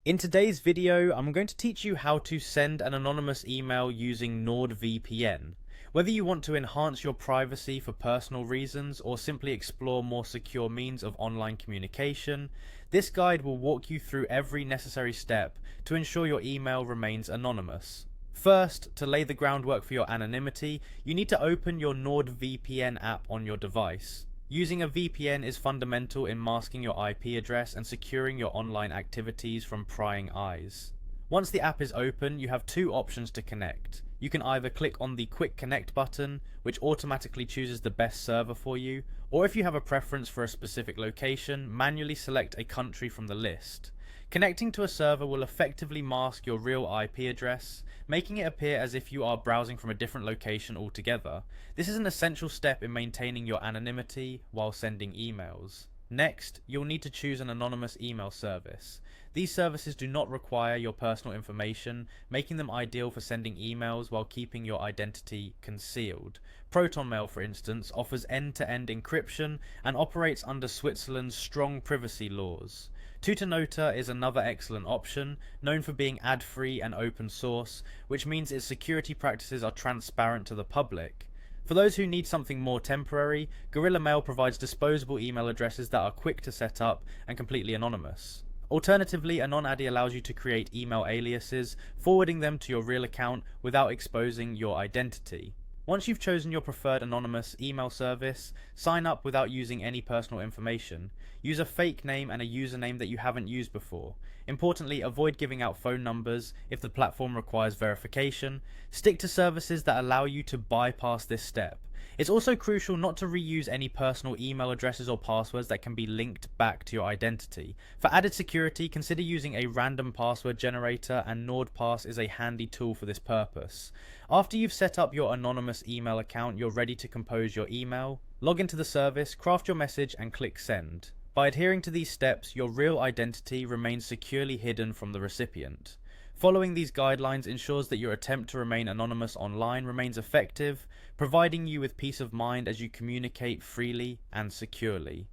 In today's video, I'm going to teach you how to send an anonymous email using Nordvpn. Whether you want to enhance your privacy for personal reasons or simply explore more secure means of online communication, this guide will walk you through every necessary step to ensure your email remains anonymous. First, to lay the groundwork for your anonymity, you need to open your Nordvpn app on your device. Using a VPN is fundamental in masking your IP address and securing your online activities from prying eyes. Once the app is open, you have two options to connect. You can either click on the Quick Connect button, which automatically chooses the best server for you, or if you have a preference for a specific location, manually select a country from the list. Connecting to a server will effectively mask your real IP address, making it appear as if you are browsing from a different location altogether. This is an essential step in maintaining your anonymity while sending emails. Next, you'll need to choose an anonymous email service. These services do not require your personal information, making them ideal for sending emails while keeping your identity concealed. ProtonMail, for instance, offers end-to-end encryption and operates under Switzerland's strong privacy laws. Tutanota is another excellent option, known for being ad-free and open source, which means its security practices are transparent to the public. For those who need something more temporary, Gorilla Mail provides disposable email addresses that are quick to set up and completely anonymous. Alternatively, AnonAddy allows you to create email aliases, forwarding them to your real account without exposing your identity. Once you've chosen your preferred anonymous email service, sign up without using any personal information. Use a fake name and a username that you haven't used before. Importantly, avoid giving out phone numbers if the platform requires verification. Stick to services that allow you to bypass this step. It's also crucial not to reuse any personal email addresses or passwords that can be linked back to your identity. For added security, consider using a random password generator, and NordPass is a handy tool for this purpose. After you've set up your anonymous email account, you're ready to compose your email. Log into the service, craft your message, and click send. By adhering to these steps, your real identity remains securely hidden from the recipient. Following these guidelines ensures that your attempt to remain anonymous online remains effective, providing you with peace of mind as you communicate freely and securely.